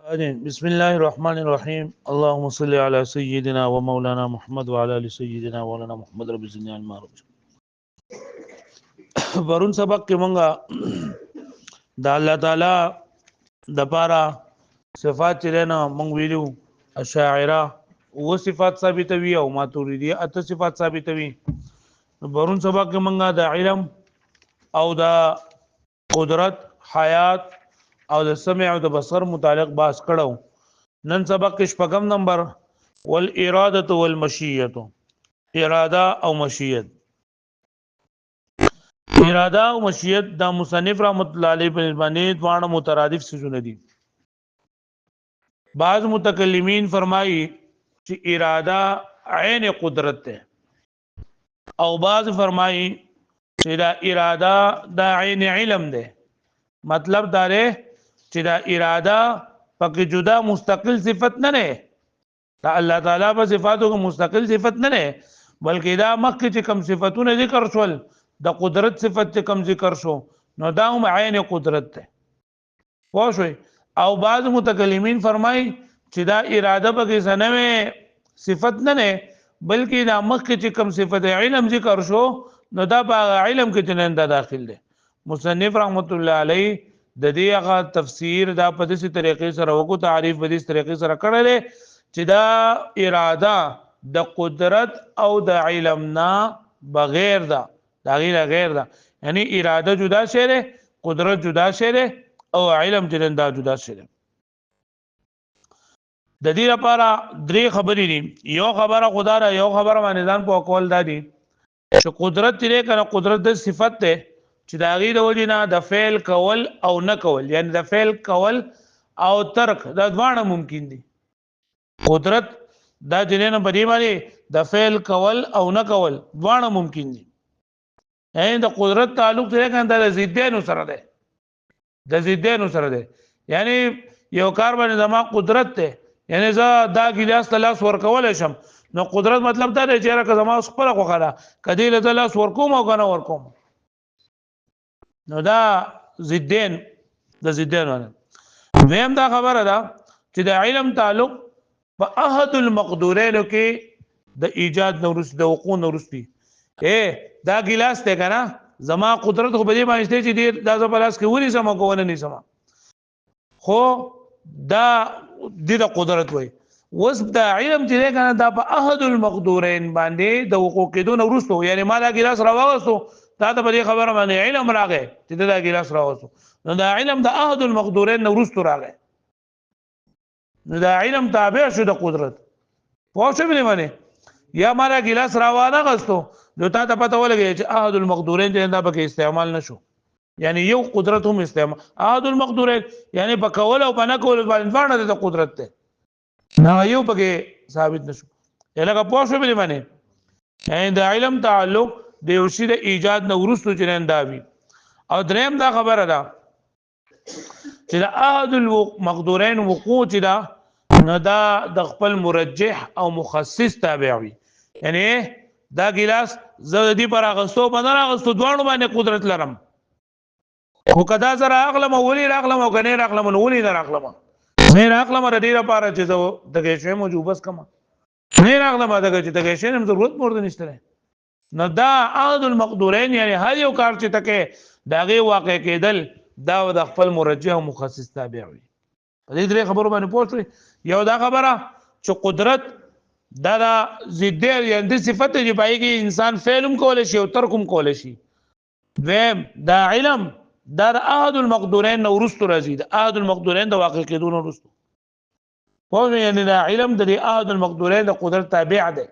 بسم الله الرحمن الرحيم اللهم صل على سيدنا ومولانا محمد وعلى ال سيدنا مولانا محمد رب زدنا المعروف برون سبق کې مونږه د الله تعالی د پاره صفات چې نه مونږ ویلو اشاعره و صفات ثابتوي او ماتوریدی اته صفات ثابتوي برون سبق کې مونږه د علم او د قدرت حیات او د سمع او د بصر متعلق باس کړو نن سبق کې شپږم نمبر والاراده والمشیه اراده او مشیت اراده او مشیت د مصنف رحمت الله علیه په باندې دوه مترادف سيزونه دي بعض متکلمین فرمایي چې اراده عین قدرت ده او بعض فرمایي چې دا اراده د عین علم ده مطلب دا دی چې دا اراده پکې جدا مستقل صفت نه نه دا الله تعالی په صفاتو کې مستقل صفت نه نه بلکې دا مخکې چې کوم صفاتونه ذکر شول د قدرت صفت چې کوم ذکر شو نو دا هم عین قدرت ده پوه شئ او بعض متکلمین فرمایي چې دا اراده پکې سنوي صفت نه نه بلکې دا مخکې چې کوم صفت علم ذکر شو نو دا په علم کې جننده داخل ده مصنف رحمت الله علیه د دې هغه تفسیر دا په دې طریقې سره وکړو تعریف په دې طریقې سره کړل چې دا اراده د قدرت او د علم نه بغیر دا غیر دا یعنی اراده جدا شی ده قدرت جدا شی ده او علم جننده جدا شی ده د دې لپاره درې خبرې دي یو خبره خدا را یو خبره باندې ځان په کول دادي چې قدرت لري کنه قدرت د صفت ده چې دا غي د وجینا د فعل کول او نه کول یعنی د فعل کول او ترک دا دواړه ممکن دي قدرت دا جنینه په دې باندې د فعل کول او نه کول دواړه ممکن دي یعنی د قدرت تعلق سره کنه د ضدینو سره ده د ضدینو سره ده یعنی یو کار باندې زما قدرت ده یعنی زه دا ګلاس لاس ورکول شم نو قدرت مطلب دا دی چې راکه زما خپل خوخه کدی له لاس ورکوم او کنه ورکوم نو دا ضدین د ضدین ونه ویم دا خبره ده چې د علم تعلق په احد المقدورین کې د ایجاد نورس د وقوع نورستی دا ګلاس ته کنه زما قدرت خو به دې باندې چې دې دا ز په لاس کې ونی سم کوونه نه سم خو دا د قدرت وای وس د علم چې کنه دا په احد المقدورین باندې د وقوع کېدو نورستو یعنی ما دا ګلاس راوغستو دا د بری خبره باندې علم راغی چې دا ګلاس راوځو نو دا علم د احد المقدورین نو ورستو راغی نو دا علم تابع شو د قدرت پوه شو به باندې یا مالا ګلاس راوانه غستو نو تا ته پته ولګی چې احد المقدورین دا به استعمال نشو یعنی یو قدرت هم استعمال احد المقدورین یعنی په کول او په نه کول باندې د قدرت ته نه یو پکې ثابت نشو الهغه پوه شو به باندې د علم تعلق د یو شی د ایجاد نه ورستو چرنده وي او دریم دا خبره ده چې د احد المقدورین وقوع چې دا نه دا د خپل مرجح او مخصص تابع وي یعنی دا ګلاس زه دې پر اغستو باندې اغستو دوه باندې قدرت لرم خو کدا زرا اغلم ولي راغلم او کني راغلم ولي نه راغلم نه راغلم د دې لپاره چې دغه شی موجود بس کما نه راغلم دغه چې دغه شی هم ضرورت مرده نشته نو دا احد المقدورین یعنی هر یو کار چې تکه داغه واقع کېدل دا د خپل مرجح او مخصص تابع وي په دې درې خبرو باندې پوښتنه یو دا خبره چې قدرت دا ضد یعنی د صفت دی پایږي انسان فعلم کول شي او ترکم کول شي دویم دا علم دا احد المقدورین نو ورستو راځي د احد المقدورین د واقع کېدو نو ورستو په یعنی دا علم د احد المقدورین د قدرت تابع دی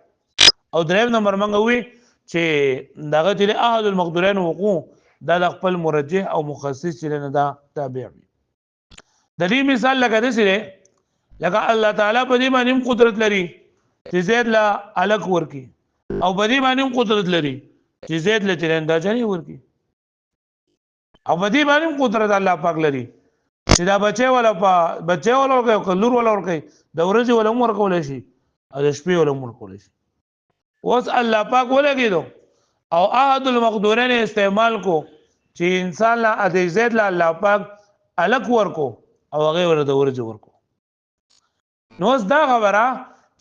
او دریم نمبر منګه وی چې دغه چې احد المقدورین وقوع دا د خپل مرجح او مخصص چې نه دا تابع وي د دې مثال لکه د سره لکه الله تعالی په دې باندې قدرت لري چې زید لا الک ورکی او په دې باندې قدرت لري چې زید له چرنده جنې ورکی او په دې باندې قدرت الله پاک لري چې دا بچي ولا کوي لور ولا کوي د ورځې ولا عمر کول شي او د شپې ولا عمر کول شي اوس الله پاک ولګیدو او احد المقدورین استعمال کو چې انسان لا د زید لا الله پاک الک ورکو او هغه ور د ورځ ورکو نو اوس دا خبره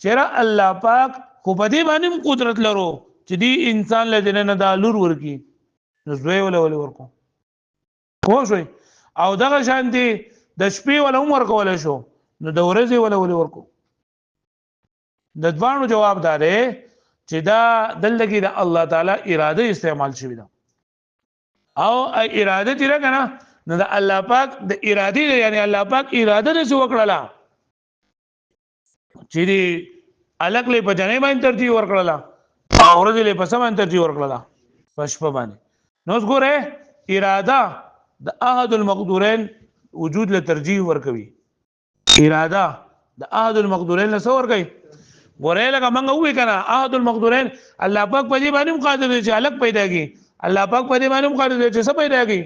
چیرې الله پاک خو په دې باندې قدرت لرو چې دی انسان له دې نه دا لور ورکی نو زوی ولا ورکو خو شوي او دغه شانتي د شپې ولا عمر کول شو نو د ورځې ولا ورکو د دوانو جواب دار چې دا دلته د الله تعالی اراده استعمال شوی دا او اراده تیر کنه نو د الله پاک د اراده یعنی الله پاک اراده نه سو وکړه چې دی الګ له بجنې باندې ترجیح ورکړه او ورځې له پس باندې ترجیح ورکړه پښپ باندې نو ګوره اراده د احد المقدورین وجود له ترجیح ورکوي اراده د احد المقدورین له څور کوي ګوره لکه موږ وې کنه احد المقدورین الله پاک په دې باندې قادر دی چې الګ پیدا کی الله پاک په دې باندې قادر دی چې څه پیدا کی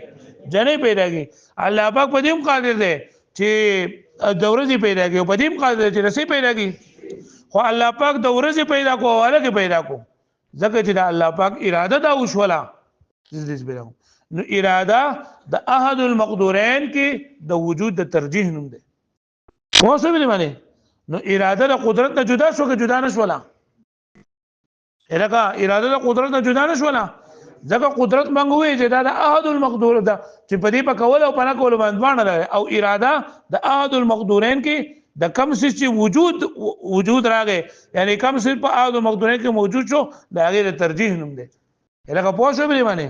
جنې پیدا کی الله پاک په دې قادر دی چې د ورځې پیدا کی او په دې قادر دی چې رسې پیدا کی خو الله پاک د ورځې پیدا کو او الګ پیدا کو ځکه چې د الله پاک اراده دا وشوله نو اراده د احد المقدورین کې د وجود د ترجیح نوم دی خو څه ویل معنی نو اراده د قدرت نه جدا شو که جدا نشوله اراده د قدرت نه جدا نشوله ځکه قدرت منغوي چې دا د احد المقدور ده چې په دې په کول او په نه کول باندې لري او اراده د احد المقدورین کې د کم څه چې وجود راغی یعنی کم څه په احد المقدورین کې موجود شو د هغه د ترجیح نوم دی لکه پوه شو به معنی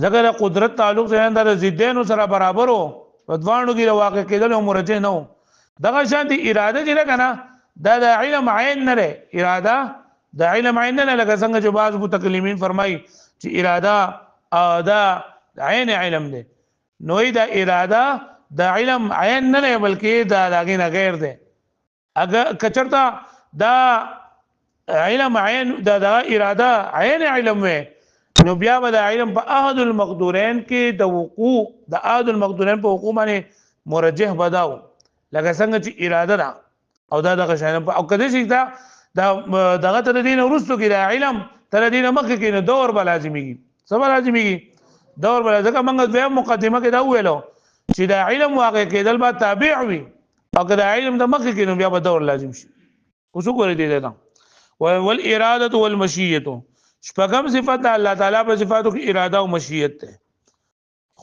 ځکه د قدرت تعلق څنګه د ضدینو سره برابر وو په دوانو کې واقع کېدل او مرجه نه وو دغه شانتي اراده چې کنه دا د علم عین نه لري اراده د علم عین نه لکه څنګه چې بعض متکلمین فرمایي چې اراده دا عین علم دی نو دا اراده د علم عین نه لري بلکې دا داګه نه غیر دی اگر کچرتا دا علم عین دا اراده عین علم وي نو بیا به د علم په احد المقدورین کې د وقوع د احد المقدورین په وقوع باندې مرجح بداو لکه څنګه چې اراده ده او دا دغه شان او کله چې دا دغه تر دین ورستو کې د علم تر دین مخکې کې نه دور به لازميږي سبا لازميږي دور به ځکه موږ د مقدمه کې دا ویلو چې د علم واقع کېدل به تابع وي او که د علم د مخکې کې نو بیا به دور لازم شي اوس وګورئ دې دا والاراده والمشیه شپږم صفت د الله تعالی په صفاتو کې اراده او مشیت ده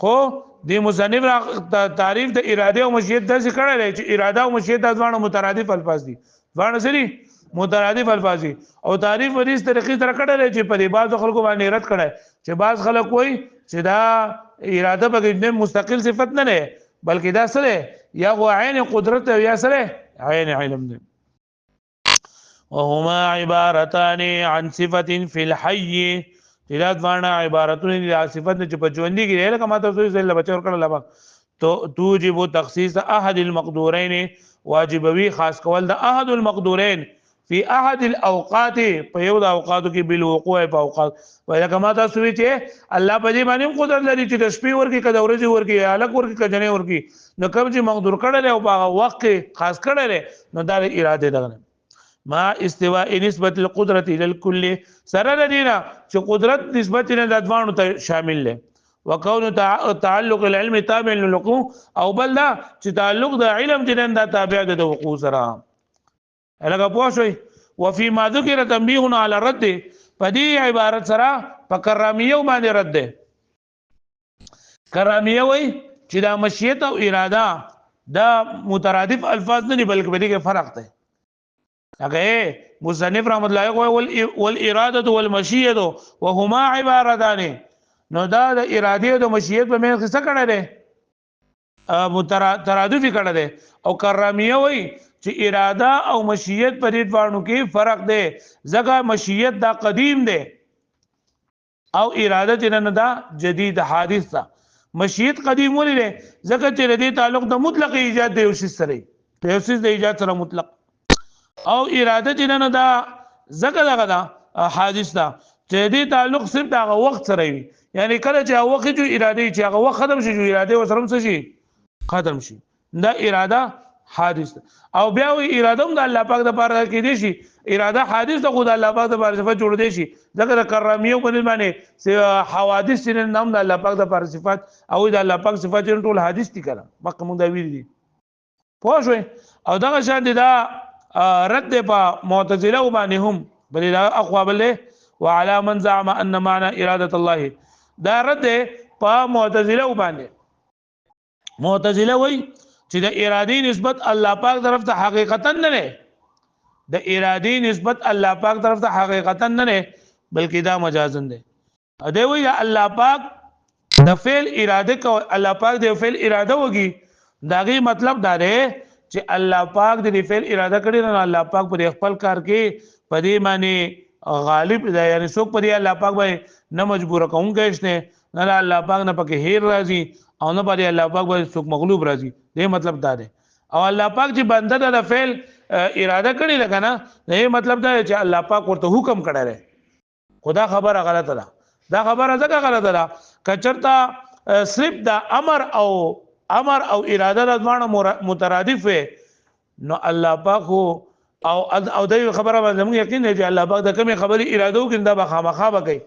خو د مصنف تعریف د اراده او مشیت د څه کړه لري چې اراده او مشیت د ځوانو مترادف الفاظ دي ځوان سری مترادف الفاظ دي او تعریف په دې طریقې سره کړه لري چې په دې بعض خلکو باندې رد کړه چې بعض خلک وایي چې دا اراده به مستقل صفت نه نه بلکې دا سره یا غو عین قدرت یا سره عین علم ده وهما عبارتان عن صفة في الحي تلات وانا عبارتون الى صفت چې په ژوندۍ کې لکه ماته سوې زل بچور کړه لبا تو توجب تخصيص احد المقدورين واجبوي خاص کول د احد المقدورين في احد الاوقات په یو د اوقاتو کې بالوقوع په اوقات ولکه ماته سوې چې الله په دې باندې قدرت لري چې د شپې ورکی کده ورځې ورکی الک ورکی کجنې ورکی نو کوم چې مقدور کړل او په وخت خاص کړل نو دا اراده ده ما استواء نسبت القدرة الى الكل سره دینا چې قدرت نسبت نه د ادوانو ته شامل له وكون تعلق العلم تابع للوقوع او بل دا چې تعلق د علم جنن دا تابع د وقوع سره الګه پوښوي وفي ما ذكر تنبيه على الرد پدې عبارت سره په کرامیه باندې رد ده کرامیه وای چې دا مشیت او اراده دا مترادف الفاظ نه بلکې په دې کې فرق ده اگه مصنف رحمت الله کوي والاراده والمشیه وهما عبارتان نو دا د اراده او د مشیت په منځ کې څه کړه ده ترادفي کړه ده او کرامیه وای چې اراده او مشیت په دې باندې کې فرق ده ځکه مشیت دا قدیم ده او اراده چې نه دا جدید حادث ده مشیت قدیم ولې ده ځکه چې دې تعلق د مطلق ایجاد دی او شی سره د یو د ایجاد سره مطلق او اراده چې نه دا زګه دغه دا حادث دا چې دې تعلق صرف دا وخت سره وي یعنی کله چې وخت جو اراده چې هغه وخت ختم شي جو اراده وسره څه شي ختم شي دا اراده حادث او بیا وی اراده هم د الله پاک د پاره کې دي شي اراده حادث د خدای الله پاک د پاره صفات جوړ دي شي ځکه د کرامیو په باندې حوادث چې نام د الله پاک د پاره صفات او د الله پاک صفات ټول حادث دي کړه مخکې مونږ دا ویل دي پوه شئ او دغه شان دي دا رد په معتزله باندې هم بل دا اقوا بل وعلى من زعم ان معنى اراده الله دا رد په معتزله باندې معتزله وای چې د ارادي نسبت الله پاک طرف ته حقیقتا نه نه د ارادي نسبت الله پاک طرف ته حقیقتا نه نه بلکې دا مجازن ده ا دی وی الله پاک د فعل اراده کو الله پاک د فعل اراده وږي داغي مطلب دا دی چې الله پاک د فعل اراده کړی نه الله پاک پر خپل کار کې پدې معنی غالب دی یعنی څوک پرې الله پاک به نه مجبور کوونکی نه نه الله پاک نه پکې هیر راځي او نه پرې الله پاک به څوک مغلوب راځي دې مطلب دا دی او الله پاک چې بنده د فعل اراده کړی لکه نه دې مطلب دا چې الله پاک ورته حکم کړی دی خدا خبره غلطه ده دا خبره ځکه غلطه ده کچرتا صرف دا امر او اراده د ځوانه مترادف نو الله پاک او د خبره باندې موږ یقین دی چې الله پاک د کومه خبري اراده وکړي دا به خامخا کوي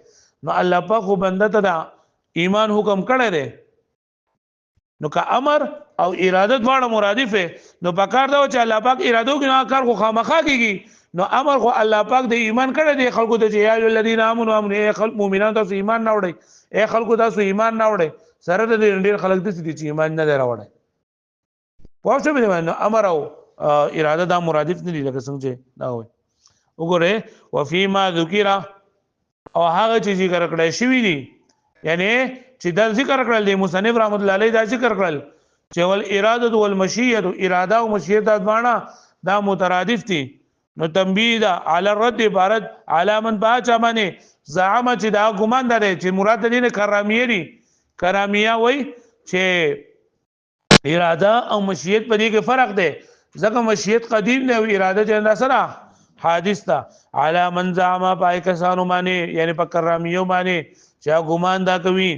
نو الله پاک بنده ته دا ایمان حکم کړی دی نو که امر او اراده دواړه مرادف نو پکار دا چې الله پاک اراده وکړي نو کار خو خامخا کیږي نو امر خو الله پاک د ایمان کړی دی خلکو ته چې یا الذین آمنوا امنوا خلق مؤمنان تاسو ایمان نه وړي اے خلکو تاسو ایمان نه وړي سره د ډیر خلک دي چې ایمان نه راوړي پوه شئ نو امر او اراده دا مرادف نه دي لکه څنګه چې دا وایي وګوره وفيما ذکر او هغه چې ذکر کړی شوی دي یعنی چې دا ذکر کړل دی مصنف رحمت الله علیه دا ذکر کړل چې ول اراده والمشیه اراده او مشیه دا باندې دا مترادف دي نو تنبیه دا علی الرد عبارت علی من باچا باندې زعم چې دا ګمان ده چې مراد دې کرامیه دي کرامیه وای چې اراده او مشیت په دې کې فرق دی ځکه مشیت قدیم دی او اراده چې سره حادث ده علی من زعم پای کسانو باندې یعنی په کرامیه باندې چې ګمان دا کوي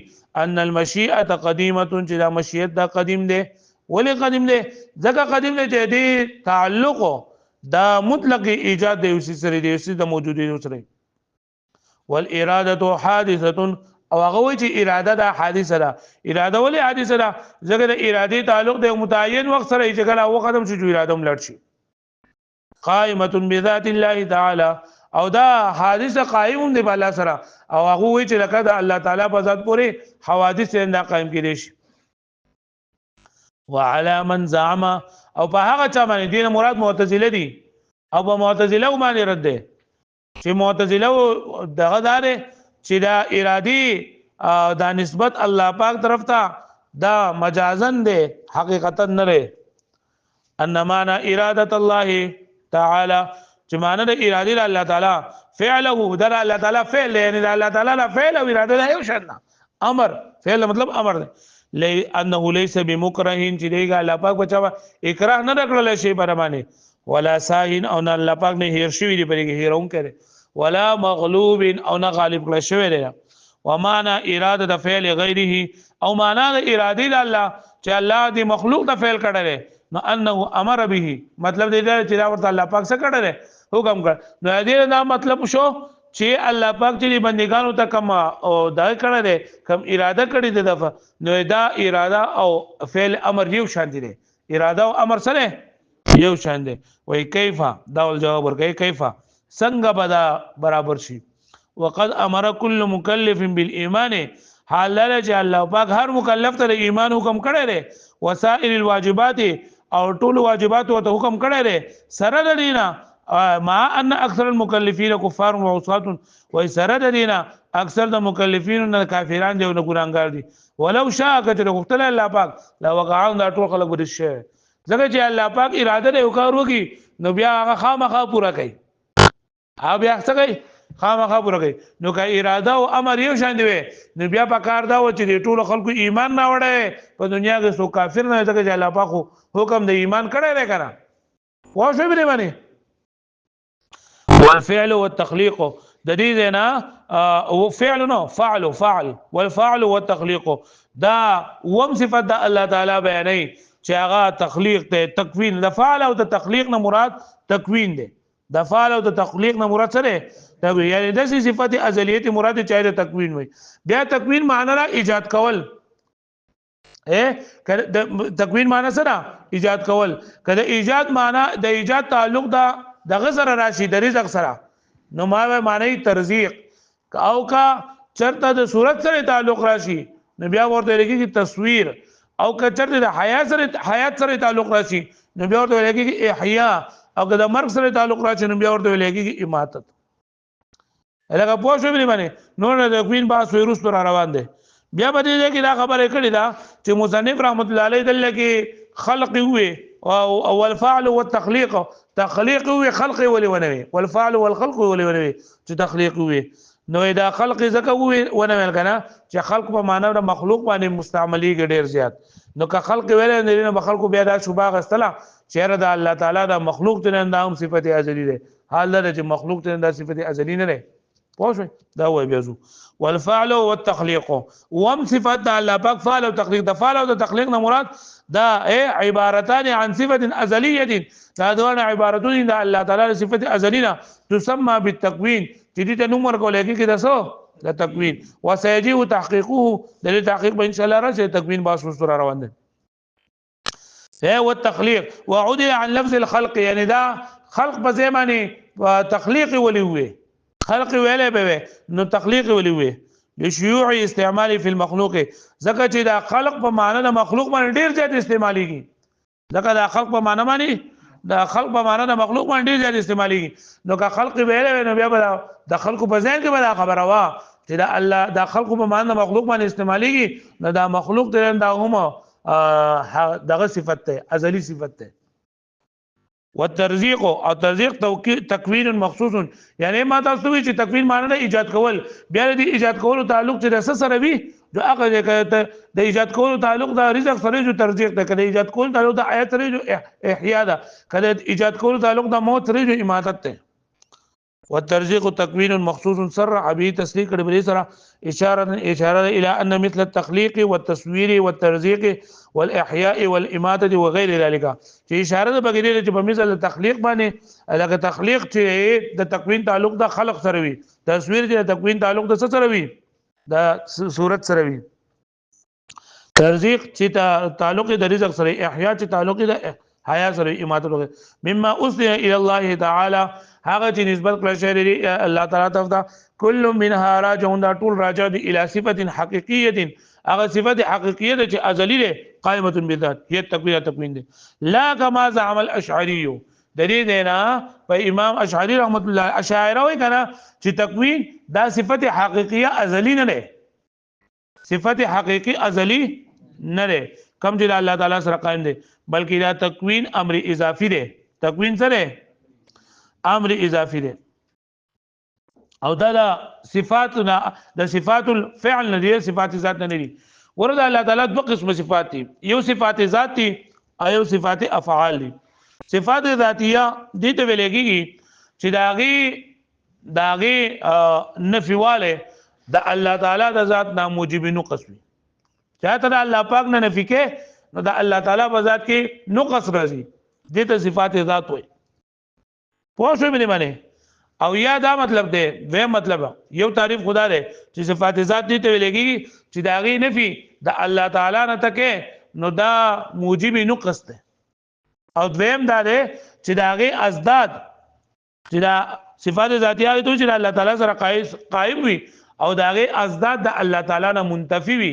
ان المشیئه قدیمه چې دا مشیت دا قدیم دی ولی قدیم دی ځکه قدیم دی چې دې تعلق دا مطلق ایجاد دی اوسې سره دی اوسې د موجودې سره والاراده حادثه او هغه وی چې اراده دا حادثه ده اراده ولی حادثه ده ځکه د اراده تعلق د متعین وخت سره چې کله هغه قدم شي جو اراده ملړ شي قائمه بذات الله تعالی او دا حادثه قائم دی په الله سره او هغه وی چې لکه د الله تعالی په ذات پورې حوادث نه قائم کړي شي وعلى من زعم او په هغه چا باندې دین مراد معتزله دي او په معتزله باندې رد دي چې معتزله دغه دار چې دا ارادي دا نسبت الله پاک طرف ته دا مجازن دي حقیقتا نه لري انما اراده الله تعالی چې معنی د ارادي الله تعالی فعله در الله تعالی فعل یعنی الله تعالی لا فعل او اراده یو شان امر فعل مطلب امر دی انه ليس بمكره چې دیګه الله پاک بچا اکراه نه کړل شي برمانه ولا ساهن او نه الله پاک نه هیر شوی دی پرې هیرون کړي ولا مغلوب او نه غالب کړل شوی دی ومعنى اراده فعل غیره او معنا د اراده الله چې الله دی مخلوق د فعل کړل نو انه امر به مطلب دی چې دا ورته الله پاک څه کړل حکم کړ نو دې دا مطلب شو چې الله پاک چې بندګانو ته کوم او دا کړل کوم اراده کړی د دفع نو دا اراده او فعل امر یو شان دي اراده او امر سره یو شان دي وای کیفا دا جواب ورکړي کیفا څنګه بدا برابر شي وقد امر كل مكلف بالايمان حال له چې الله پاک هر مکلف ته ایمان حکم کړی دی وسائر الواجبات او ټول واجبات ته حکم کړی دی سره د دینه مع ان اکثر المکلفین کفار و عصات و سره د دینه اکثر د مکلفین نه کافران دي او نه ګناګار دي ولو شاء کته غفتل الله پاک لا وقعون دا ټول خلک ورشي ځکه چې الله پاک اراده دی وکړ وکي نو بیا هغه خامخا پورا کوي او بیا څه کوي خامخا پورا کوي نو که اراده او امر یو شان دی نو بیا په کار دا و چې ټول خلکو ایمان نه وړي په دنیا کې سو کافر نه ځکه چې الله پاک حکم د ایمان کړی دی کنه واښو به باندې والفعل والتخليق د دې نه او فعل نو فعل والفعل والتخليق دا وم صفات د الله تعالی بیانې چې هغه تخلیق ته تکوین د فعل او د تخلیق نه مراد تکوین دی د فعل او د تخلیق نه مراد سره دا یعنی د صفات ازلیت مراد چای د تکوین وي بیا تکوین معنی را ایجاد کول تکوین معنی سره ایجاد کول کله ایجاد معنی د ایجاد تعلق دا د غزر راشي د رزق سره نو ما معنی ترزیق او کا چرته د صورت سره تعلق راشي نو بیا ورته لګي تصویر او که چرته د حیات سره تعلق راشي نو بیا ورته لګي احیا او که د مرګ سره تعلق راشي نو بیا ورته لګي اماتت لکه پوه شو باندې نو د کوین با سویروس پر روان دي بیا به دې کې دا خبره کړې ده چې مصنف رحمت الله علیه دلته کې خلق وي او الفعل والتخليق تخليق وي خلق ولي ونوي والفعل والخلق ولي ونوي چې تخليق وي نو دا خلق زکه وي ونوي کنه چې خلق په معنا د مخلوق باندې مستعملي ډیر زیات نو که خلق ویل نه نه خلق بیا دا شوبه غستله چیرې دا الله تعالی دا مخلوق ته نه هم صفت ازلی ده حال دا چې مخلوق ته دا صفت ازلی نه ده پوه دا وای بيزو والفعل والتخليق وم صفات الله پاک فعل او تخليق د فعل او تخليق نه مراد دا عبارتان عن صفه ازليه دا دوه عبارتون د الله تعالی صفت ازلیه تسمى بالتكوين چې دې ته نوم ورکول کېږي د څه د تکوین وسيجي تحقيقه د تحقیق به ان شاء الله راځي تکوین باس مستر روان دي هو التخليق وعدل عن لفظ الخلق يعني دا خلق په زمانه تخليق ولي وي خلق ویلې به نو تخلیق ولي وي بشيوع استعمال في المخلوق زکه چې دا خلق په معنی د مخلوق باندې ډیر زیات استعماليږي زکه دا خلق په معنی باندې دا خلق په معنی د مخلوق باندې ډیر زیات استعماليږي نو که خلق ویلې نو بیا د خلق په ځین کې به خبره وا چې دا الله دا خلق په معنی د مخلوق باندې استعماليږي نو دا مخلوق ته دا هم دغه صفت ته ازلی صفت ته والترزيق او ترزيق تکوین مخصوص یعنی ما تاسو وی چې تکوین معنی د ایجاد کول بیا د ایجاد کولو تعلق چې د سره وی جو هغه د ایجاد کولو تعلق د رزق سره جو ترزيق ده کله ایجاد کولو تعلق د آیات سره جو احیا ده کله ایجاد کولو تعلق د موت سره جو اماتت ده والترزيق تكوين مخصوص صرح به تسليق کړي سره اشاره الى ان مثل التخليق والتصوير والترزيق والاحياء والاماته وغير ذلك چې اشاره ده بغیر چې په مثل تخلیق باندې لکه تخلیق چې د تکوین تعلق د خلق سره وي تصویر چې د تکوین تعلق د سره وي د صورت سره وي ترزيق چې تعلق د رزق سره احياء چې تعلق د حیا سره اماته مما اسند الى الله تعالی هغه چې نسبت کړل شوی الله تعالی طرف ته کل منها راجعون دا ټول راجع دي الى صفه حقيقيه هغه صفت حقيقيه چې ازلی ده قائمه بذات هي تکوین دي لا كما زعم الاشعري د دې نه په امام اشعری رحمت الله اشاعره وی کنه چې تکوین دا صفت حقيقيه ازلی نه ده صفت حقيقي ازلی نه ده کم چې الله تعالی سره قائم دي بلکې دا تکوین امر اضافي ده تکوین سره امر اضافي ده او دا صفاتنا د صفات الفعل نه دي صفات ذات نه دي ورته الله تعالی دوه قسم صفات دي یو صفات ذات دي او صفات افعال دي صفات ذاتيه دي ته ویلېږي چې داغي نفيواله د الله تعالی د ذات ناموجب نقص وي چاته د الله پاک نه نفي کې نو د الله تعالی په ذات کې نقص راځي دي ته صفات ذات وي پوه شو باندې او یا دا مطلب دی و مطلب یو تعریف خدا دی چې صفات ذات دي ته ویلېږي چې داغي نفي د الله تعالی نه تکه نو دا موجب نقص ده او دویم دا دی چې داغي ازداد چې دا صفات ذاتیه ته چې الله تعالی سره قائم وي او داغي ازداد د الله تعالی نه منتفي وي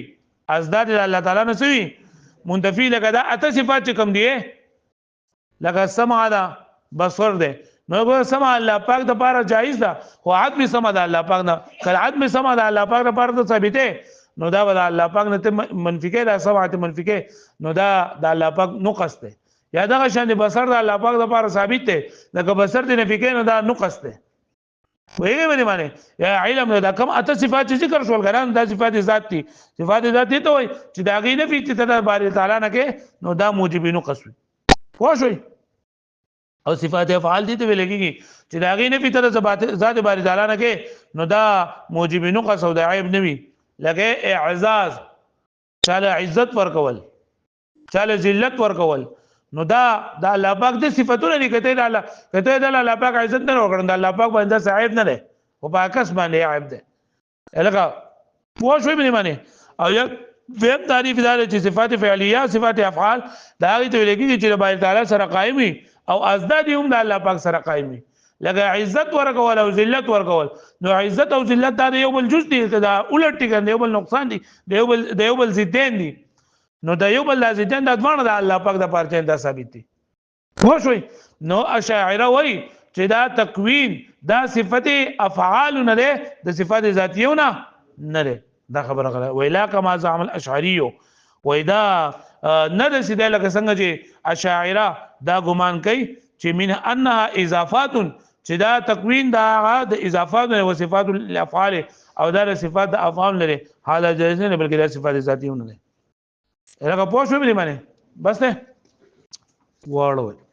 ازداد د الله تعالی نه سوي منتفي لکه دا اته صفات چې کوم دي لکه سمع دا بصر ده نو ګور سمع الله پاک د پاره جایز ده خو عدم سمع د الله پاک نه کله عدم سمع د الله پاک لپاره ته ثابته نو دا د الله پاک نه منفي کې دا سمعت منفي کې نو دا د الله پاک نقص ده یا دا شان بصر د الله پاک لپاره ثابت ده لکه بصر د نفي کې نو دا نقص ده وایي به معنی یا علم دا کوم اته صفات ذکر شول غران دا صفات ذات دي صفات ذات دي ته وای چې دا غي نفي چې د باري تعالی نه کې نو دا موجب نقص وي پوه شئ او صفات افعال دي ته ویلېږي چې دا غي نفي ته ذات باري تعالی نه کې نو دا موجب نقص او د عیب نوي لکه اعزاز چاله عزت ورکول چاله ذلت ورکول نو دا د الله پاک د صفاتونه دي کته د الله پاک عزت نه وکړل د الله پاک باندې صاحب نه ده او پاکس باندې عیب ده الګه پوه شو به معنی او فهم تعریف دار چې صفات فعلیه صفات افعال دا غي ته لګي چې الله تعالی سره قائمي او ازداد هم د الله پاک سره قائمي لکه عزت ورکول او ذلت ورکول نو عزت او ذلت دا یو بل جز دي دا الټ ټیګن یو بل نقصان دي د یو بل زیدین دي نو د یو بل زیدین د ځوان د الله پاک د پارچې دا ثابت دي خو شوي نو اشاعره وای چې دا تکوین دا صفت افعال نه ده د صفات ذاتیو نه ده دا خبره غلا ویلا کما زعم الاشعری وېدا نه د سیده لکه څنګه چې اشاعره دا ګمان کوي چې من انها اضافات چې دا تکوین دا د اضافات او صفات الافعال او دا صفات د افعال لري حالا جایز نه بلکې دا صفات ذاتیو نه ده لکه پوه شو به معنی بس نه واړو